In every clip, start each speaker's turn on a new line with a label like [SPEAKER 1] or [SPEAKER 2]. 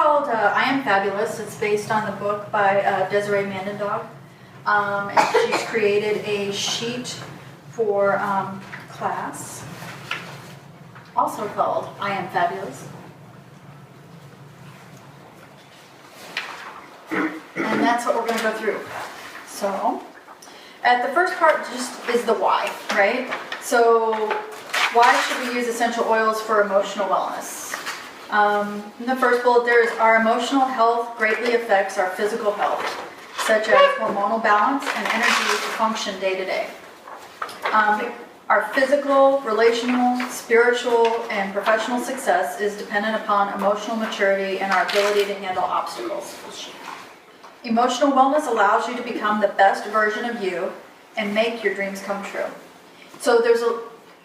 [SPEAKER 1] called I Am Fabulous. It's based on the book by Desiree Mandendog. And she's created a sheet for class, also called I Am Fabulous. And that's what we're going to go through. So, at the first part just is the why, right? So, why should we use essential oils for emotional wellness? In the first bullet there is our emotional health greatly affects our physical health, such as hormonal balance and energy to function day to day. Our physical, relational, spiritual, and professional success is dependent upon emotional maturity and our ability to handle obstacles. Emotional wellness allows you to become the best version of you and make your dreams come true. So there's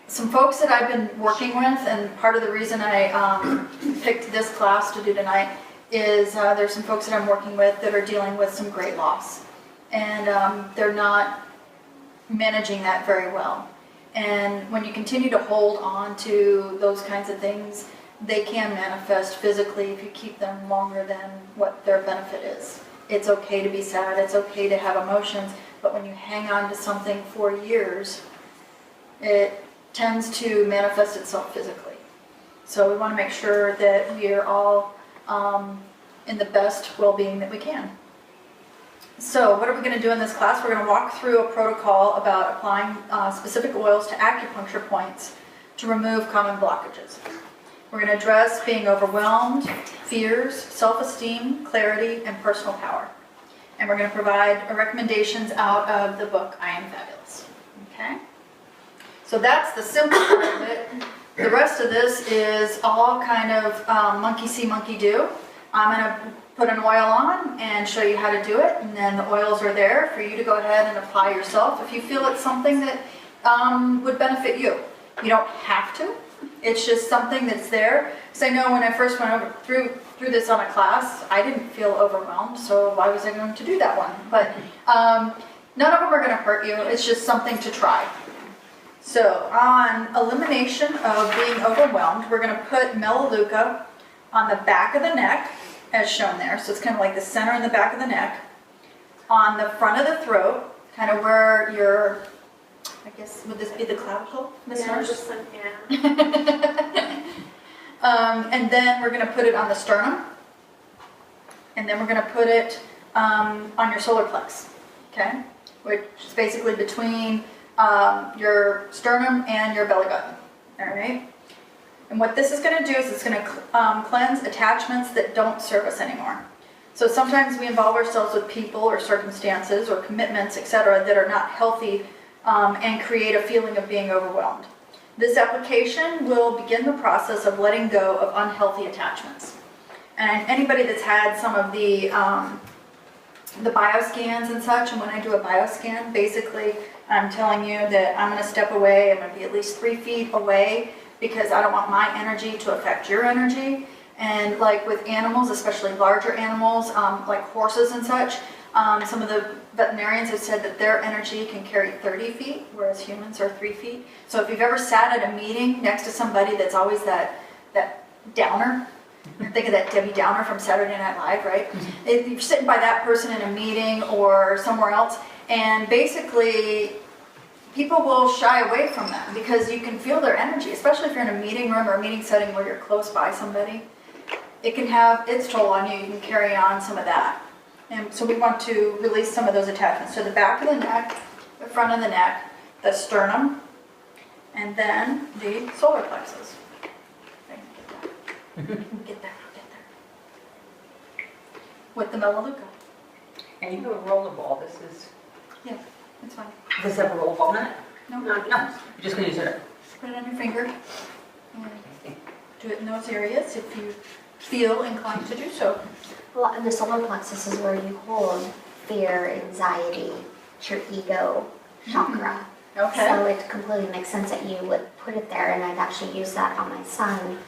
[SPEAKER 1] some folks that I've been working with, and part of the reason I picked this class to do tonight is there's some folks that I'm working with that are dealing with some great loss. And they're not managing that very well. And when you continue to hold on to those kinds of things, they can manifest physically if you keep them longer than what their benefit is. It's okay to be sad, it's okay to have emotions, but when you hang on to something for years, it tends to manifest itself physically. So we want to make sure that we are all in the best well-being that we can. So what are we going to do in this class? We're going to walk through a protocol about applying specific oils to acupuncture points to remove common blockages. We're going to address being overwhelmed, fears, self-esteem, clarity, and personal power. And we're going to provide recommendations out of the book, I Am Fabulous. Okay? So that's the simple part of it. The rest of this is all kind of monkey see, monkey do. I'm going to put an oil on and show you how to do it, and then the oils are there for you to go ahead and apply yourself if you feel it's something that would benefit you. You don't have to. It's just something that's there. Because I know when I first went over through this on a class, I didn't feel overwhelmed, so why was I going to do that one? But none of them are going to hurt you. It's just something to try. So on elimination of being overwhelmed, we're going to put Melaleuca on the back of the neck, as shown there. So it's kind of like the center and the back of the neck. On the front of the throat, kind of where your, I guess, would this be the clavicle, Miss Nurse?
[SPEAKER 2] Yeah.
[SPEAKER 1] And then we're going to put it on the sternum. And then we're going to put it on your solar plex, okay? Which is basically between your sternum and your belly button, all right? And what this is going to do is it's going to cleanse attachments that don't serve us anymore. So sometimes we involve ourselves with people or circumstances or commitments, etc., that are not healthy and create a feeling of being overwhelmed. This application will begin the process of letting go of unhealthy attachments. And anybody that's had some of the bioscans and such, and when I do a bioscan, basically I'm telling you that I'm going to step away, I'm going to be at least 3 feet away, because I don't want my energy to affect your energy. And like with animals, especially larger animals, like horses and such, some of the veterinarians have said that their energy can carry 30 feet, whereas humans are 3 feet. So if you've ever sat at a meeting next to somebody that's always that downer, think of that Debbie Downer from Saturday Night Live, right? If you're sitting by that person in a meeting or somewhere else, and basically people will shy away from them because you can feel their energy, especially if you're in a meeting room or a meeting setting where you're close by somebody. It can have its toll on you. You can carry on some of that. And so we want to release some of those attachments. So the back of the neck, the front of the neck, the sternum, and then the solar plexus. Get there. With the Melaleuca.
[SPEAKER 3] And you have a rollable. This is.
[SPEAKER 1] Yeah, it's fine.
[SPEAKER 3] Does it have a rollable on it?
[SPEAKER 1] No.
[SPEAKER 3] No. You're just gonna use it.
[SPEAKER 1] Put it on your finger. And do it in those areas if you feel inclined to do so.
[SPEAKER 2] Well, and the solar plexus is where you hold fear, anxiety, it's your ego chakra.
[SPEAKER 1] Okay.
[SPEAKER 2] So it completely makes sense that you would put it there, and I've actually used that on my son.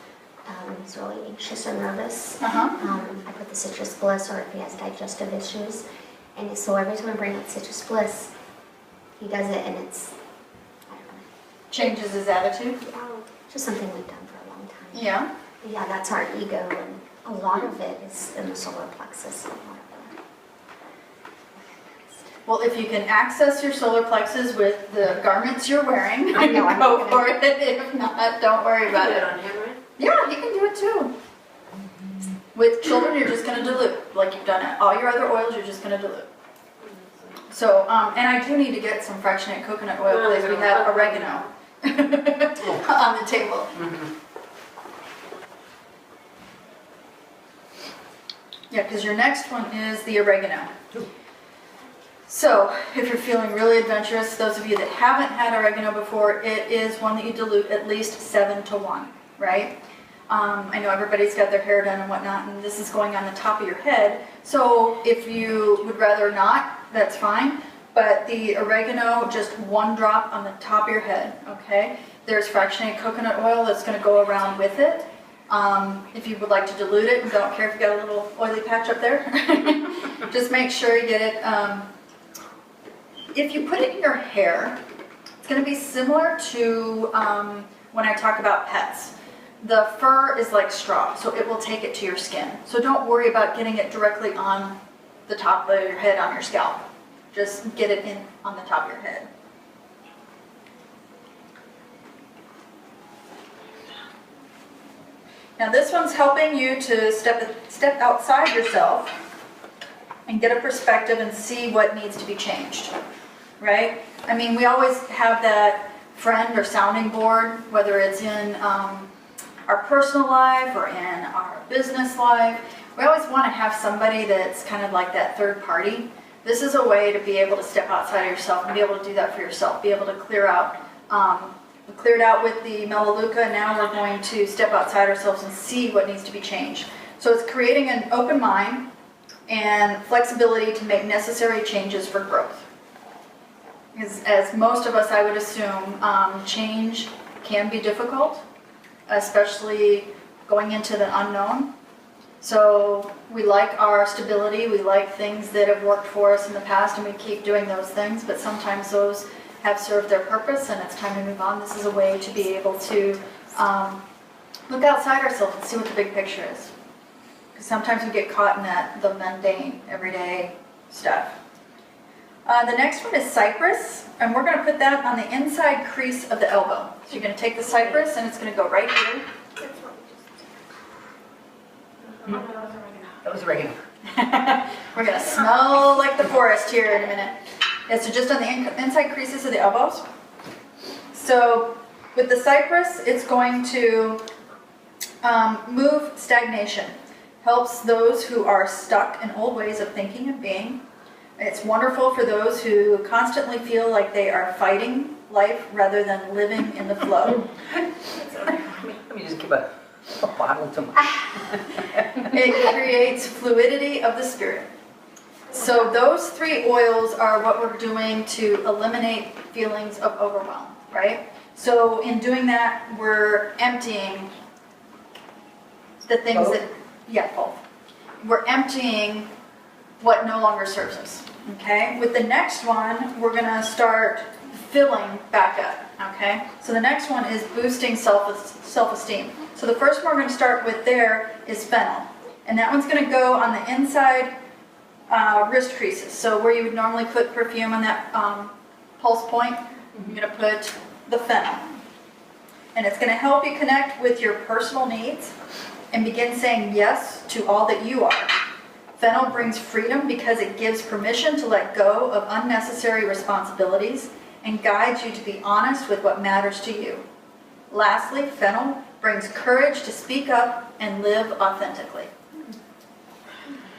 [SPEAKER 2] He's really anxious or nervous. I put the citrus bliss, or if he has digestive issues. And so every time I bring up citrus bliss, he does it, and it's, I don't know.
[SPEAKER 1] Changes his attitude?
[SPEAKER 2] Yeah, just something we've done for a long time.
[SPEAKER 1] Yeah.
[SPEAKER 2] But yeah, that's our ego and A lot of it is in the solar plexus.
[SPEAKER 1] Well, if you can access your solar plexus with the garments you're wearing,
[SPEAKER 2] I know, I'm
[SPEAKER 1] go
[SPEAKER 2] not
[SPEAKER 1] for it. If not, don't worry about it.
[SPEAKER 4] on him, right?
[SPEAKER 1] Yeah, you can do it too. With children, you're just going to dilute, like you've done it. All your other oils, you're just going to dilute. So, and I do need to get some fractionated coconut oil because we have oregano on the table. Yeah, because your next one is the oregano. So, if you're feeling really adventurous, those of you that haven't had oregano before, it is one that you dilute at least 7 to 1, right? I know everybody's got their hair done and whatnot, and this is going on the top of your head. So, if you would rather not, that's fine. But the oregano, just 1 drop on the top of your head, okay? There's fractionated coconut oil that's going to go around with it. If you would like to dilute it, and don't care if you got a little oily patch up there, just make sure you get it. If you put it in your hair, it's going to be similar to when I talk about pets. The fur is like straw, so it will take it to your skin. So don't worry about getting it directly on the top of your head, on your scalp. Just get it in on the top of your head. Now this one's helping you to step outside yourself and get a perspective and see what needs to be changed, right? I mean, we always have that friend or sounding board, whether it's in our personal life or in our business life. We always want to have somebody that's kind of like that third party. This is a way to be able to step outside of yourself and be able to do that for yourself, be able to clear out. We cleared out with the Melaleuca, now we're going to step outside ourselves and see what needs to be changed. So it's creating an open mind and flexibility to make necessary changes for growth. As most of us, I would assume, change can be difficult, especially going into the unknown. So we like our stability, we like things that have worked for us in the past, and we keep doing those things, but sometimes those have served their purpose and it's time to move on. This is a way to be able to look outside ourselves and see what the big picture is. Because sometimes we get caught in the mundane, everyday stuff. The next one is cypress, and we're going to put that on the inside crease of the elbow. So you're going to take the cypress and it's going to go right here.
[SPEAKER 3] That was oregano.
[SPEAKER 1] We're going to smell like the forest here in a minute. Yeah, so just on the inside creases of the elbows. So with the cypress, it's going to move stagnation. Helps those who are stuck in old ways of thinking and being. It's wonderful for those who constantly feel like they are fighting life rather than living in the flow.
[SPEAKER 3] Let me just give a bottle to my...
[SPEAKER 1] It creates fluidity of the spirit. So those 3 oils are what we're doing to eliminate feelings of overwhelm, right? So in doing that, we're emptying the things
[SPEAKER 3] Both?
[SPEAKER 1] that, yeah, both. We're emptying what no longer serves us, okay? With the next one, we're gonna start filling back up, okay? So the next one is boosting self-esteem. So the first one we're gonna start with there is fennel. And that one's gonna go on the inside wrist creases. So where you would normally put perfume on that pulse point, you're going to put the fennel. And it's going to help you connect with your personal needs and begin saying yes to all that you are. Fennel brings freedom because it gives permission to let go of unnecessary responsibilities and guides you to be honest with what matters to you. Lastly, fennel brings courage to speak up and live authentically.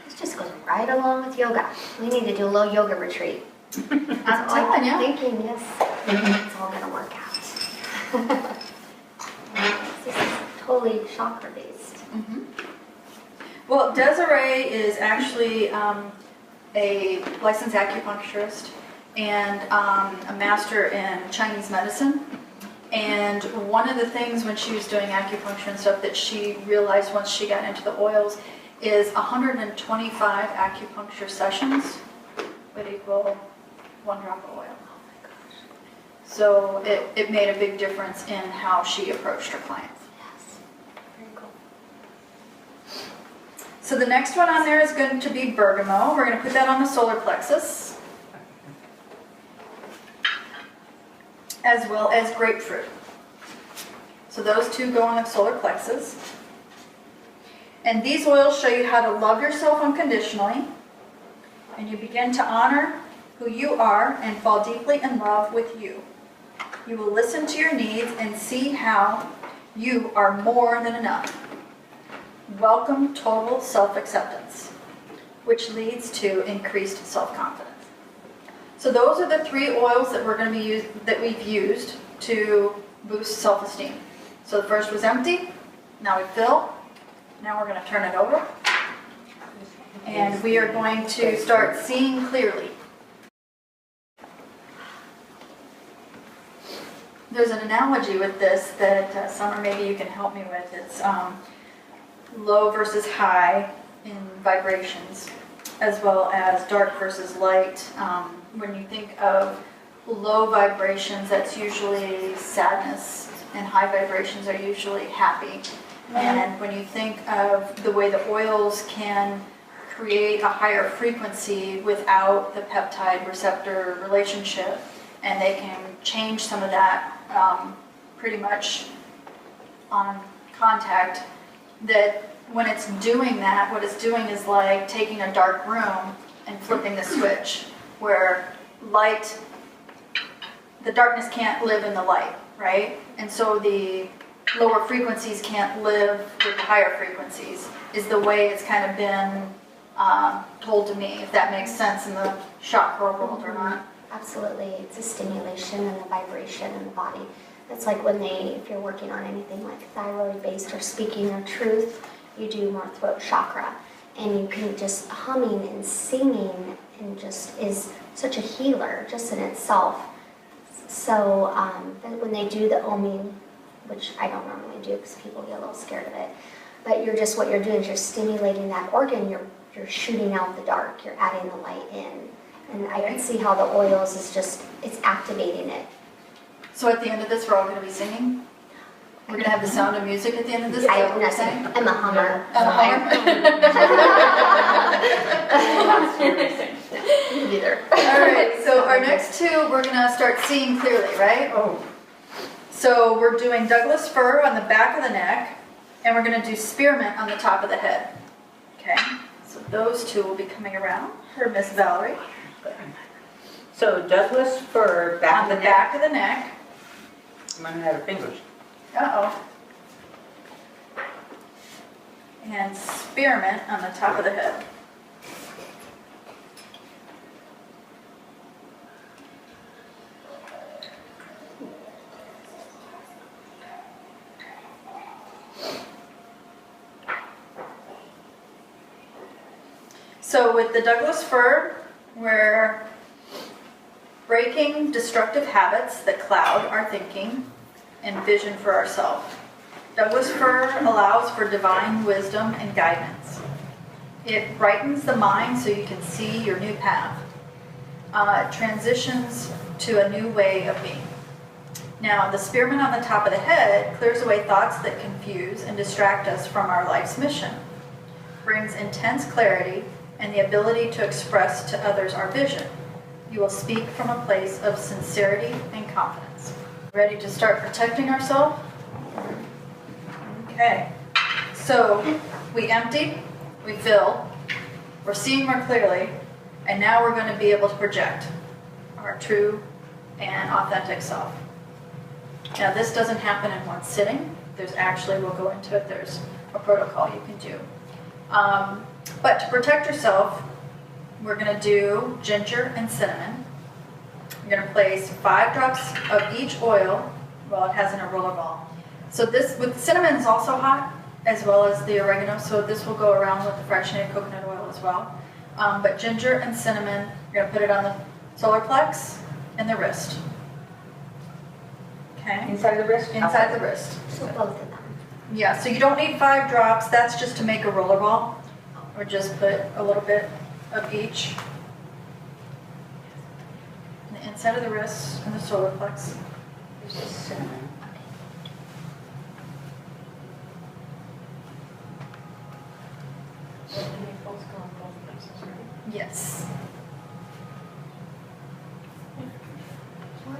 [SPEAKER 2] This just goes right along with yoga. We need to do a little yoga retreat.
[SPEAKER 1] I'm telling you.
[SPEAKER 2] Thinking, yes, it's all going to work out. This is totally chakra based.
[SPEAKER 1] Mm-hmm. Well, Desiree is actually a licensed acupuncturist and a master in Chinese medicine. And one of the things when she was doing acupuncture and stuff that she realized once she got into the oils is 125 acupuncture sessions would equal 1 drop of oil. So it made a big difference in how she approached her clients.
[SPEAKER 2] Yes. Very cool.
[SPEAKER 1] So the next one on there is going to be bergamot. We're going to put that on the solar plexus, as well as grapefruit. So those two go on the solar plexus. And these oils show you how to love yourself unconditionally, and you begin to honor who you are and fall deeply in love with you. You will listen to your needs and see how you are more than enough. Welcome total self-acceptance, which leads to increased self-confidence. So those are the 3 oils that we're going to be we've used to boost self-esteem. So the first was empty. Now we fill. Now we're going to turn it over. And we are going to start seeing clearly. There's an analogy with this that Summer, maybe you can help me with. It's low versus high in vibrations, as well as dark versus light. When you think of low vibrations, that's usually sadness, and high vibrations are usually happy. And when you think of the way the oils can create a higher frequency without the peptide receptor relationship, and they can change some of that pretty much on contact, that when it's doing that, what it's doing is like taking a dark room and flipping the switch, where light, the darkness can't live in the light, right? And so the lower frequencies can't live with the higher frequencies, is the way it's kind of been told to me, if that makes sense in the chakra world or not.
[SPEAKER 2] Absolutely, it's a stimulation and a vibration in the body. It's like when if you're working on anything like thyroid-based or speaking your truth, you do more throat chakra. And you can just humming and singing and just is such a healer just in itself. So when they do the oming, which I don't normally do because people get a little scared of it, but what you're doing is you're stimulating that organ, you're shooting out the dark, you're adding the light in. And I can see how the oils it's activating it.
[SPEAKER 1] So at the end of this, we're all going to be singing? We're going to have the sound of music at the end of this?
[SPEAKER 2] I'm a hummer.
[SPEAKER 1] Neither. All right, so our next 2, we're going to start seeing clearly, right?
[SPEAKER 3] Oh.
[SPEAKER 1] So we're doing Douglas fir on the back of the neck, and we're going to do spearmint on the top of the head. Okay, so those 2 will be coming around for Miss Valerie.
[SPEAKER 3] So Douglas fir back
[SPEAKER 1] On the back of the neck.
[SPEAKER 3] I'm running out of fingers.
[SPEAKER 1] Uh-oh. And spearmint on the top of the head. So with the Douglas fir, we're breaking destructive habits that cloud our thinking and vision for ourselves. Douglas fir allows for divine wisdom and guidance. It brightens the mind so you can see your new path. It transitions to a new way of being. Now, the spearmint on the top of the head clears away thoughts that confuse and distract us from our life's mission, brings intense clarity and the ability to express to others our vision. You will speak from a place of sincerity and confidence. Ready to start protecting ourselves? Okay. So we empty, we fill, we're seeing more clearly, and now we're going to be able to project our true and authentic self. Now this doesn't happen in one sitting. There's actually, we'll go into it, there's a protocol you can do. But to protect yourself, we're going to do ginger and cinnamon. You're going to place 5 drops of each oil while it has in a roller ball. So this, with cinnamon, is also hot, as well as the oregano, so this will go around with the fractionated coconut oil as well. But ginger and cinnamon, you're going to put it on the solar plex and the wrist. Okay?
[SPEAKER 3] Inside the wrist?
[SPEAKER 1] Inside the wrist.
[SPEAKER 2] So both of them.
[SPEAKER 1] Yeah, so you don't need 5 drops, that's just to make a roller ball. Or just put a little bit of each. The inside of the wrist and the solar plex.
[SPEAKER 3] There's the cinnamon.
[SPEAKER 1] Yes.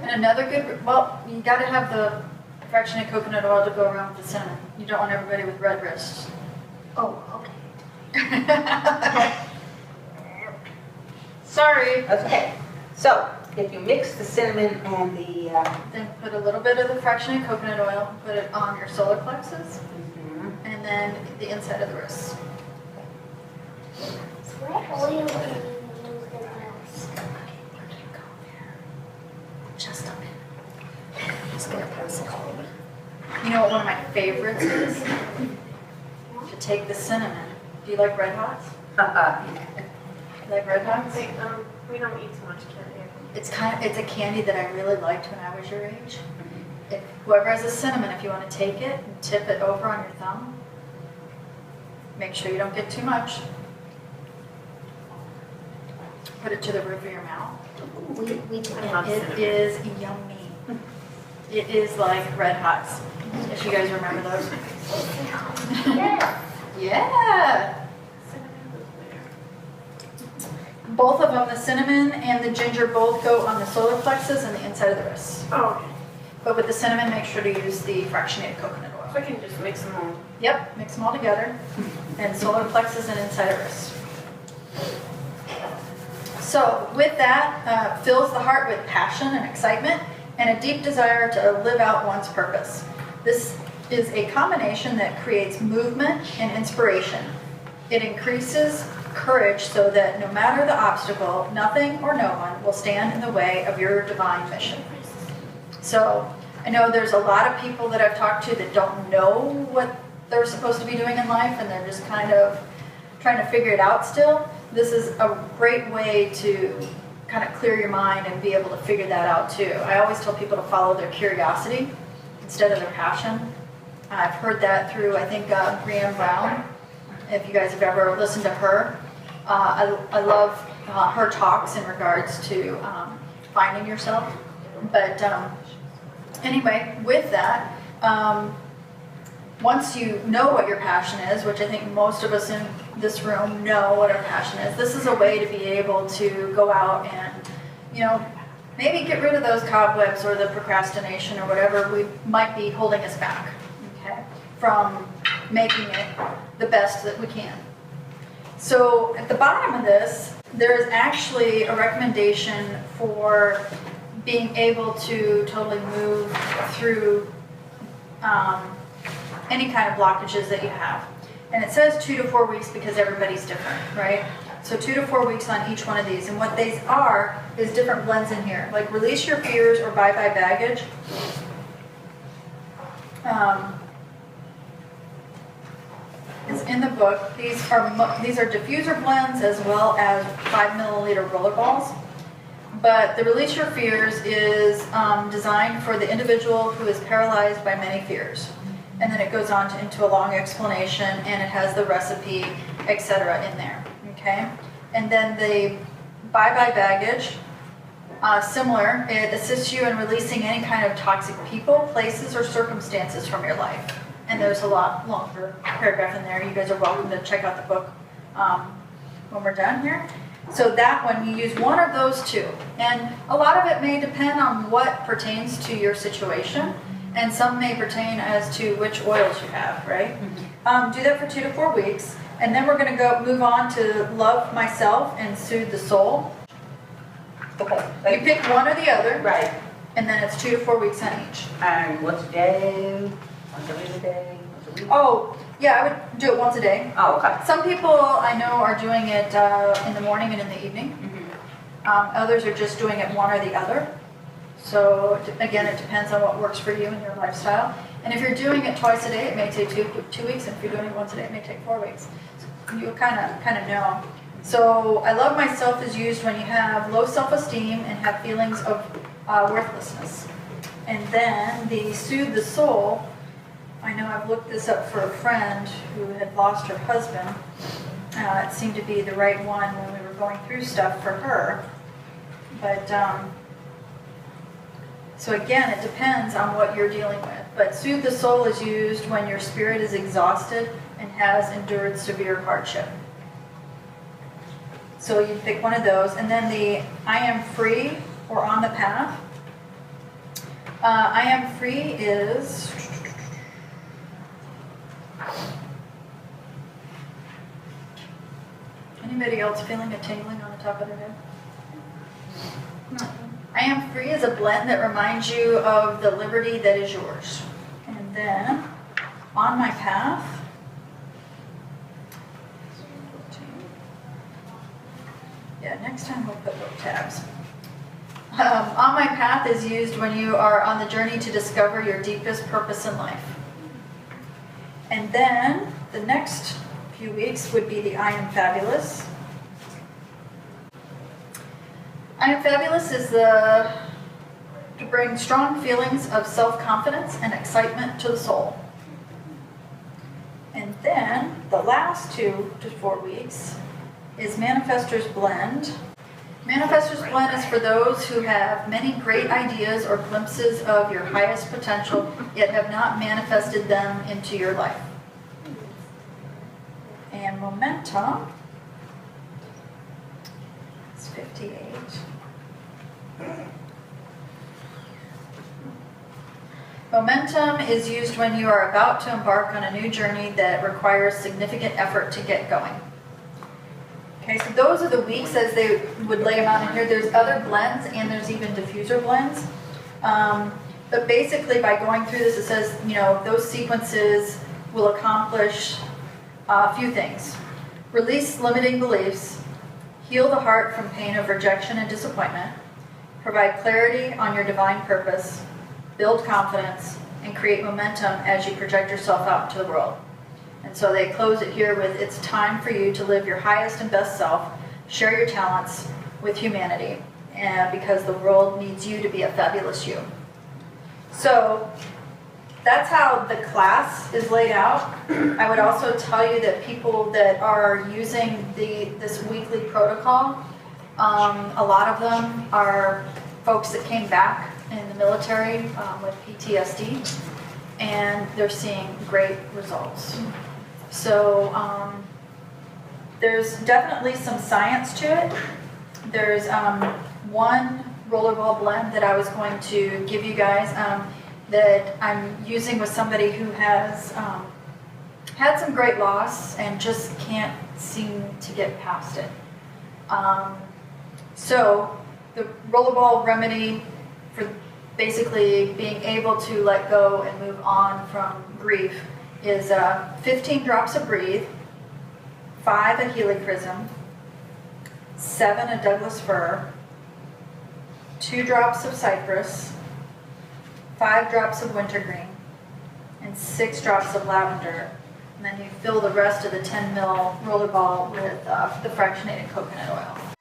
[SPEAKER 1] And another good, well, you gotta have the fractionated coconut oil to go around with the cinnamon. You don't want everybody with red wrists.
[SPEAKER 2] Oh, okay.
[SPEAKER 1] Sorry.
[SPEAKER 3] That's okay. So, if you mix the cinnamon and the,
[SPEAKER 1] Then put a little bit of the fractionated coconut oil, put it on your solar plexus, and then the inside of the wrists.
[SPEAKER 2] What oil can you use the most?
[SPEAKER 1] Just a bit.
[SPEAKER 2] Just gonna pass it all.
[SPEAKER 1] You know what one of my favorites is? To take the cinnamon. Do you like Red Hots? You like Red Hots?
[SPEAKER 4] We don't eat too much candy.
[SPEAKER 1] It's a candy that I really liked when I was your age. If whoever has a cinnamon, if you want to take it and tip it over on your thumb, make sure you don't get too much. Put it to the roof of your mouth.
[SPEAKER 2] We do.
[SPEAKER 4] I love
[SPEAKER 1] It
[SPEAKER 4] cinnamon.
[SPEAKER 1] is yummy. It is like Red Hots, if you guys remember those.
[SPEAKER 2] Yeah.
[SPEAKER 1] Yeah.
[SPEAKER 4] Cinnamon was there.
[SPEAKER 1] Both of them, the cinnamon and the ginger, both go on the solar plexus and the inside of the wrists.
[SPEAKER 4] Oh, okay.
[SPEAKER 1] But with the cinnamon, make sure to use the fractionated coconut
[SPEAKER 4] So I
[SPEAKER 1] oil.
[SPEAKER 4] can just mix them all.
[SPEAKER 1] Yep, mix them all together. And solar plexus and inside of wrists. So with that, fills the heart with passion and excitement and a deep desire to live out one's purpose. This is a combination that creates movement and inspiration. It increases courage so that no matter the obstacle, nothing or no one will stand in the way of your divine mission. So I know there's a lot of people that I've talked to that don't know what they're supposed to be doing in life, and they're just kind of trying to figure it out still. This is a great way to kind of clear your mind and be able to figure that out too. I always tell people to follow their curiosity instead of their passion. I've heard that through, I think, Brené Brown. If you guys have ever listened to her, I love her talks in regards to finding yourself. But anyway, with that, once you know what your passion is, which I think most of us in this room know what our passion is, this is a way to be able to go out and, you know, maybe get rid of those cobwebs or the procrastination or whatever we might be holding us back, okay, from making it the best that we can. So at the bottom of this, there is actually a recommendation for being able to totally move through any kind of blockages that you have. And it says 2 to 4 weeks because everybody's different, right? So 2 to 4 weeks on each one of these. And what these are is different blends in here, like release your fears or bye-bye baggage. It's in the book. These are diffuser blends as well as 5 milliliter roller balls. But the Release Your Fears is designed for the individual who is paralyzed by many fears. And then it goes on into a long explanation, and it has the recipe, etc. in there, okay? And then the Bye-Bye Baggage, similar, it assists you in releasing any kind of toxic people, places, or circumstances from your life. And there's a lot longer paragraph in there. You guys are welcome to check out the book when we're done here. So that one, you use one of those two. And a lot of it may depend on what pertains to your situation. And some may pertain as to which oils you have, right? Do that for 2 to 4 weeks. And then we're going to move on to Love Myself and Soothe the Soul.
[SPEAKER 3] okay.
[SPEAKER 1] You pick one or the other,
[SPEAKER 3] Right.
[SPEAKER 1] and then it's 2 to 4 weeks on each.
[SPEAKER 3] And once a day, once every other day, once a week?
[SPEAKER 1] Oh, yeah, I would do it once a day.
[SPEAKER 3] Oh, okay.
[SPEAKER 1] Some people I know are doing it in the morning and in the evening. Others are just doing it one or the other. So again, it depends on what works for you and your lifestyle. And if you're doing it twice a day, it may take two weeks. And if you're doing it once a day, it may take 4 weeks. So you'll kind of know. So I Love Myself is used when you have low self-esteem and have feelings of worthlessness. And then the Soothe the Soul, I know I've looked this up for a friend who had lost her husband. It seemed to be the right one when we were going through stuff for her. But so again, it depends on what you're dealing with. But Soothe the Soul is used when your spirit is exhausted and has endured severe hardship. So you pick one of those, and then the I am free or on the path. I am free is anybody else feeling a tingling on the top of their head? I am free is a blend that reminds you of the liberty that is yours. And then on my path, yeah, next time we'll put little tabs. On my path is used when you are on the journey to discover your deepest purpose in life. And then the next few weeks would be the I am fabulous. I am fabulous is to bring strong feelings of self-confidence and excitement to the soul. And then the last 2 to 4 weeks is Manifestor's Blend. Manifestor's Blend is for those who have many great ideas or glimpses of your highest potential, yet have not manifested them into your life. And Momentum is 58. Momentum is used when you are about to embark on a new journey that requires significant effort to get going. Okay, so those are the weeks as they would lay them out in here. There's other blends and there's even diffuser blends. But basically by going through this, it says, you know, those sequences will accomplish a few things. Release limiting beliefs, heal the heart from pain of rejection and disappointment, provide clarity on your divine purpose, build confidence, and create momentum as you project yourself out into the world. And so they close it here with, it's time for you to live your highest and best self, share your talents with humanity, and because the world needs you to be a fabulous you. So that's how the class is laid out. I would also tell you that people that are using this weekly protocol, a lot of them are folks that came back in the military with PTSD, and they're seeing great results. So there's definitely some science to it. There's one rollerball blend that I was going to give you guys that I'm using with somebody who has had some great loss and just can't seem to get past it. So the rollerball remedy for basically being able to let go and move on from grief is 15 drops of Breathe, 5 a Helichrysum, 7 a Douglas Fir, 2 drops of Cypress, 5 drops of Wintergreen, and 6 drops of lavender. And then you fill the rest of the 10 ml rollerball with the fractionated coconut oil.